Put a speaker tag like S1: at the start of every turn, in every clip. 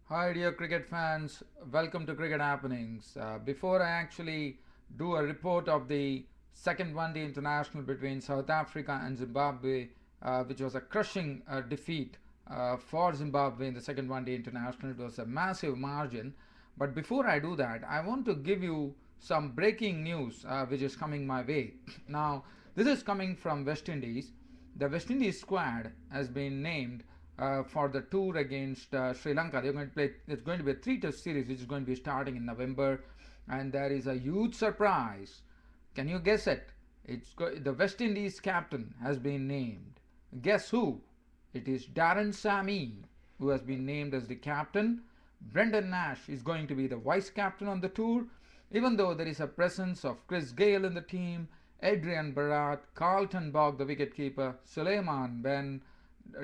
S1: Hi, dear cricket fans. Welcome to Cricket Happenings. Before I actually do a report of the second one day international between South Africa and Zimbabwe, which was a crushing defeat for Zimbabwe in the second one day international, it was a massive margin. But before I do that, I want to give you some breaking news which is coming my way. Now, this is coming from West Indies. The West Indies squad has been named for the tour against Sri Lanka. They're going to play. It's going to be a three-test series, which is going to be starting in November, and there is a huge surprise. Can you guess it? The West Indies captain has been named. Guess who? It is Darren Sammy, who has been named as the captain. Brendan Nash is going to be the vice captain on the tour, even though there is a presence of Chris Gale in the team, Adrian Barat, Carlton Bog, the wicketkeeper, Suleiman Ben,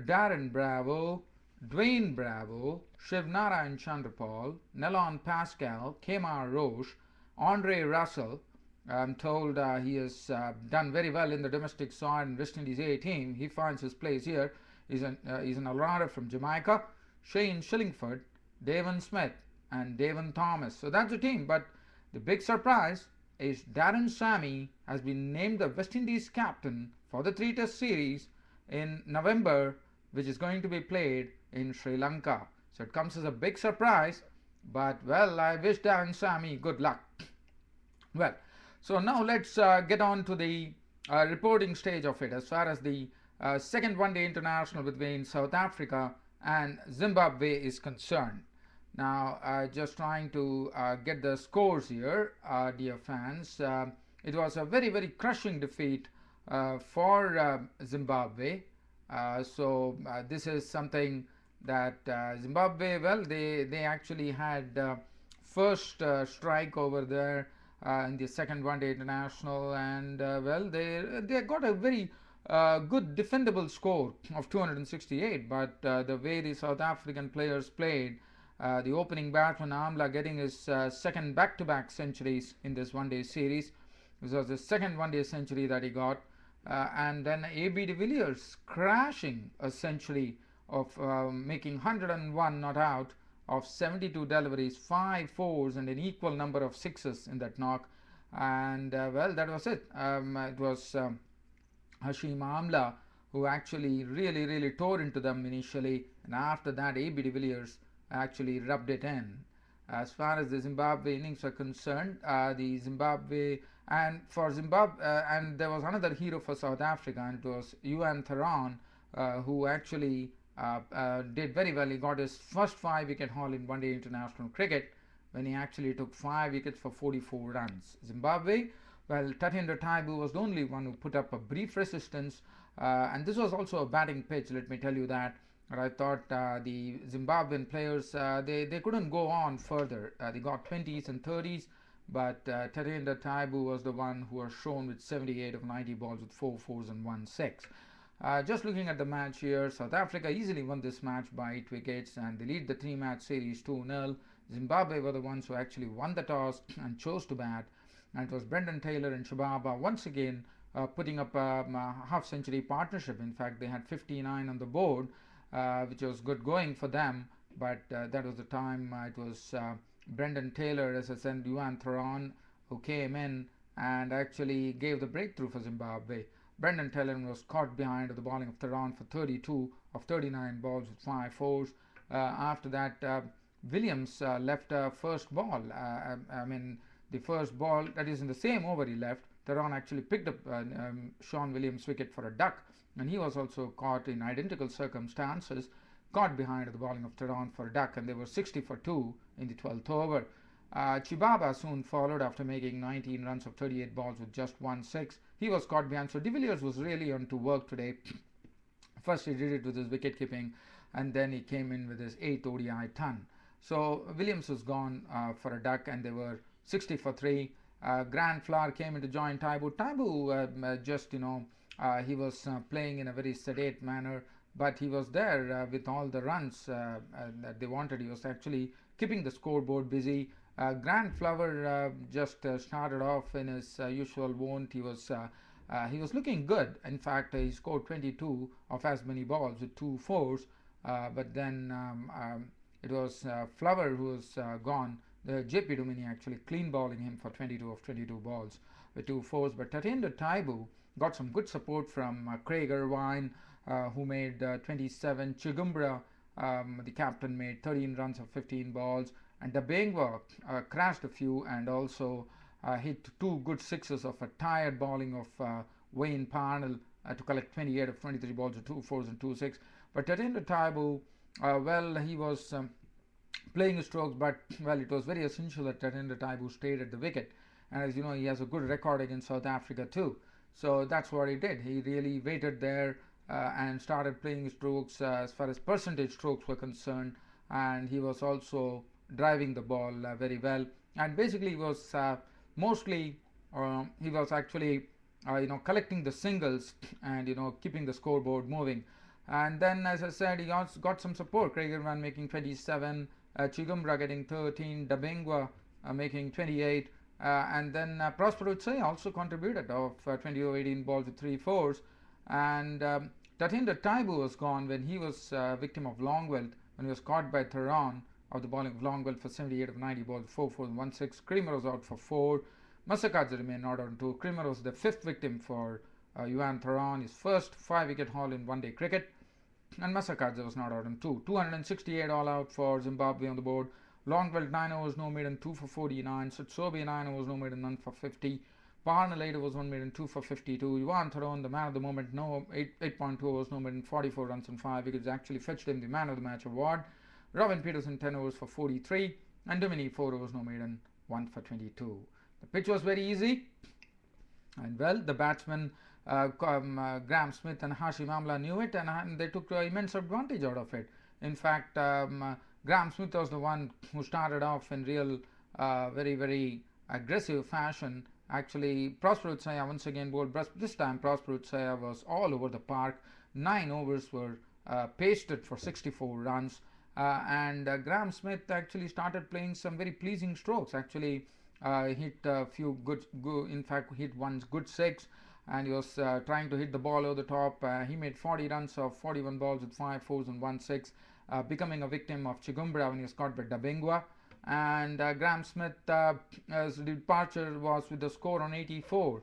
S1: Darren Bravo, Dwayne Bravo, Shivnarayan Chandrapal, Nelon Pascal, Kemar Roche, Andre Russell. I'm told he has done very well in the domestic side in West Indies A team. He finds his place here. He's an all-rounder from Jamaica. Shane Shillingford, Davon Smith, and Davon Thomas. So that's the team. But the big surprise is Darren Sammy has been named the West Indies captain for the three-test series in November, which is going to be played in Sri Lanka. So it comes as a big surprise, but well, I wish Darren Sammy good luck. Well, so now let's get on to the reporting stage of it as far as the second one day international between South Africa and Zimbabwe is concerned. Now, just trying to get the scores here, dear fans. It was a very, very crushing defeat for Zimbabwe. This is something that Zimbabwe, well, they actually had first strike over there in the second one day international, and well, they got a very good defendable score of 268. But the way the South African players played, the opening batsman Amla getting his second back-to-back centuries in this one-day series. This was the second one-day century that he got. And then A.B. de Villiers crashing a century of making 101 not out of 72 deliveries, 5 fours, and an equal number of sixes in that knock. And well, that was it. It was Hashim Amla who actually really tore into them initially, and after that, A.B. de Villiers actually rubbed it in. As far as the Zimbabwe innings are concerned, the Zimbabwe and there was another hero for South Africa, and it was Yuan Theron, who actually did very well. He got his first 5-wicket haul in one-day international cricket when he actually took 5 wickets for 44 runs. Zimbabwe, well, Tatinder Taibu was the only one who put up a brief resistance, and this was also a batting pitch, let me tell you that. I thought the Zimbabwean players, they couldn't go on further. They got 20s and 30s, but Tatinder Taibu was the one who was shown with 78 of 90 balls with 4 fours and 1 6. Just looking at the match here, South Africa easily won this match by 8 wickets, and they lead the 3-match series 2-0. Zimbabwe were the ones who actually won the toss and chose to bat, and it was Brendan Taylor and Shababa once again putting up a half-century partnership. In fact, they had 59 on the board, which was good going for them, but that was the time it was Brendan Taylor, as I said, Yuan Theron, who came in and actually gave the breakthrough for Zimbabwe. Brendan Taylor was caught behind the bowling of Theron for 32 of 39 balls with 5 fours. After that, Williams left first ball. I mean, the first ball, that is in the same over he left, Theron actually picked up Sean Williams' wicket for a duck, and he was also caught in identical circumstances, caught behind the bowling of Theron for a duck, and they were 60 for 2 in the 12th over. Chibaba soon followed after making 19 runs of 38 balls with just 1 6. He was caught behind, so de Villiers was really on to work today. First he did it with his wicket keeping, and then he came in with his 8th ODI ton. So Williams was gone for a duck, and they were 60 for 3. Grant Flower came in to join Taibu. Taibu just, he was playing in a very sedate manner, but he was there with all the runs that they wanted. He was actually keeping the scoreboard busy. Grant Flower just started off in his usual wont. He was looking good. In fact, he scored 22 of as many balls with 2 fours, but then it was Flower who was gone. The JP Dumini actually clean bowling him for 22 of 22 balls with 2 fours. But Tatienda Taibu got some good support from Craig Irvine, who made 27. Chigumbra, the captain, made 13 runs of 15 balls. And Dabengwa crashed a few and also hit 2 good 6s of a tired bowling of Wayne Parnell to collect 28 of 23 balls with 2 4s and 2 6. But Tatienda Taibu, well, he was playing his strokes, but well, it was very essential that Tatienda Taibu stayed at the wicket. And as you know, he has a good record against South Africa too. So that's what he did. He really waited there and started playing his strokes as far as percentage strokes were concerned. And he was also driving the ball very well. And basically, he was mostly he was actually collecting the singles and keeping the scoreboard moving. And then, as I said, he also got some support. Craig Irvine making 27, Chigumbra getting 13, Dabengwa making 28, and then Prosper Utsai also contributed of 20 over 18 balls with 3 4s. And Tatienda Taibu was gone when he was victim of Longwell, when he was caught by Theron of the bowling of Longwell for 78 of 90 balls, 4 4 and 1 6. Creamer was out for 4. Masakadze remained not out on 2. Creamer was the 5th victim for Yuan Theron, his first 5-wicket haul in one-day cricket. And Masakadze was not out on 2. 268 all out for Zimbabwe on the board. Longwell 9 overs, no maiden, 2 for 49. Sutsobe 9 overs, no maiden, none for 50. Parnell 8 overs, 1 maiden, 2 for 52. Yuan Theron, the man of the moment, 8.2 overs, no maiden, 44 runs and 5 wickets, actually fetched him the man of the match award. Robin Peterson 10 overs for 43. And Dumini 4 overs, no maiden, 1 for 22. The pitch was very easy. And well, the batsmen Graham Smith and Hashim Amla knew it, and they took immense advantage out of it. In fact, Graham Smith was the one who started off in real very, very aggressive fashion. Actually, Prosper Utsaya once again bowled, but this time Prosper Utsaya was all over the park. 9 overs were pasted for 64 runs, and Graham Smith actually started playing some very pleasing strokes. Actually, hit a few good, in fact, hit one good 6. And he was trying to hit the ball over the top. He made 40 runs of 41 balls with 5 4s and 1 6, becoming a victim of Chigumbra when he was caught by Dabengwa. And Graham Smith's departure was with the score on 84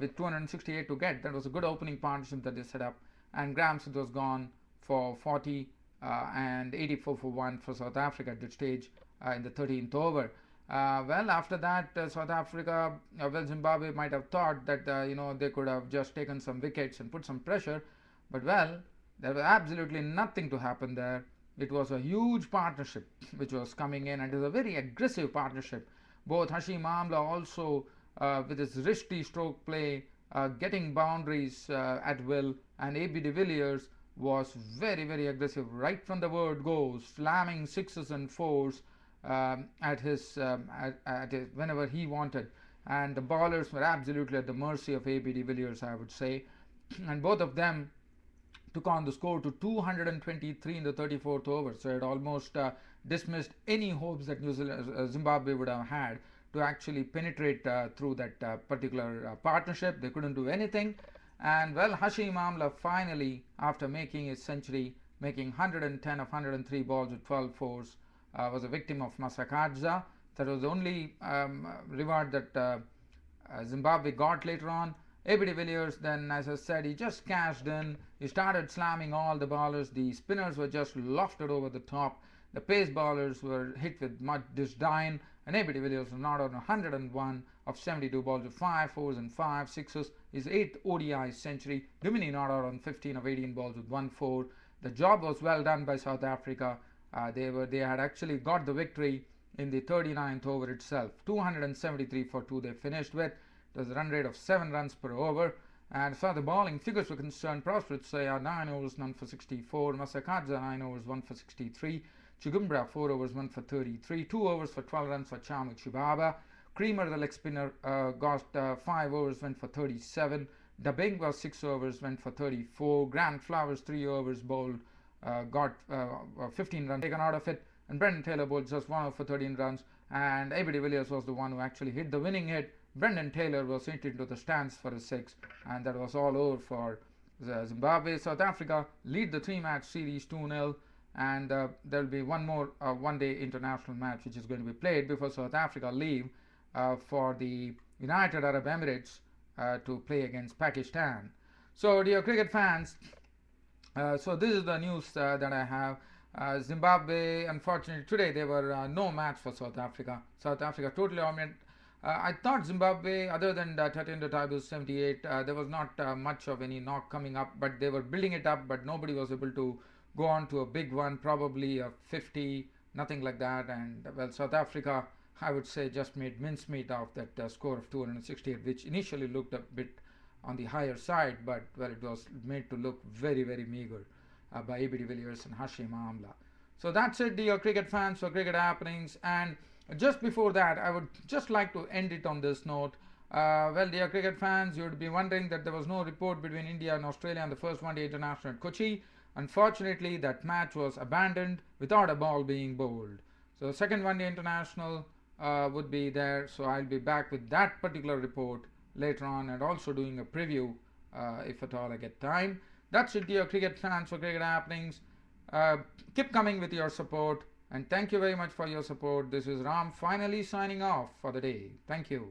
S1: with 268 to get. That was a good opening partnership that they set up. And Graham Smith was gone for 40 and 84 for 1 for South Africa at that stage in the 13th over. Well, after that, South Africa, Zimbabwe might have thought that they could have just taken some wickets and put some pressure, but well, there was absolutely nothing to happen there. It was a huge partnership which was coming in, and it was a very aggressive partnership. Both Hashim Amla also with his risky stroke play, getting boundaries at will, and AB de Villiers was very, very aggressive right from the word go, slamming 6s and 4s. At his whenever he wanted, and the bowlers were absolutely at the mercy of AB de Villiers, I would say, and both of them took on the score to 223 in the 34th over, so it almost dismissed any hopes that Zimbabwe would have had to actually penetrate through that particular partnership. They couldn't do anything, and well, Hashim Amla finally, after making his century, making 110 of 103 balls with 12 fours, was a victim of Masakadze. That was the only reward that Zimbabwe got later on. AB de Villiers then, as I said, he just cashed in. He started slamming all the bowlers. The spinners were just lofted over the top. The pace bowlers were hit with much disdain. And AB de Villiers was not on 101 of 72 balls with 5 4s and 5 6s. His 8th ODI century. Dumini not out on 15 of 18 balls with 1 4. The job was well done by South Africa. They had actually got the victory in the 39th over itself. 273 for 2 they finished with. It was a run rate of 7 runs per over. And as far as the bowling figures were concerned, Prosper Utsaya 9 overs, none for 64. Masakadze 9 overs, 1 for 63. Chigumbra 4 overs, 1 for 33. 2 overs for 12 runs for Chamu Chibaba. Creamer, the leg spinner, got 5 overs, went for 37. Dabengwa 6 overs, went for 34. Grant Flowers 3 overs, bowled, got 15 runs taken out of it. And Brendan Taylor bowled just 1 over for 13 runs. And AB de Villiers was the one who actually hit the winning hit. Brendan Taylor was hit into the stands for a 6, and that was all over for Zimbabwe. South Africa lead the 3-match series 2-0. and there will be one more one-day international match which is going to be played before South Africa leave for the United Arab Emirates to play against Pakistan. So, dear cricket fans, so this is the news that I have. Zimbabwe, unfortunately, today there were no match for South Africa. South Africa totally dominated. I thought Zimbabwe, other than Tatiana Taibu's 78, there was not much of any knock coming up, but they were building it up, but nobody was able to go on to a big one, probably a 50, nothing like that. And well, South Africa, I would say, just made mincemeat of that score of 268, which initially looked a bit on the higher side, but well, it was made to look very, very meager by AB de Villiers and Hashim Amla. So that's it, dear cricket fans, for cricket happenings. And just before that, I would just like to end it on this note. Well, dear cricket fans, you would be wondering that there was no report between India and Australia on the first one-day international at Kochi. Unfortunately, that match was abandoned without a ball being bowled. So second one-day international would be there. So I'll be back with that particular report later on, and also doing a preview if at all I get time. That's it, dear cricket fans, for cricket happenings. Keep coming with your support, and thank you very much for your support. This is Ram finally signing off for the day. Thank you.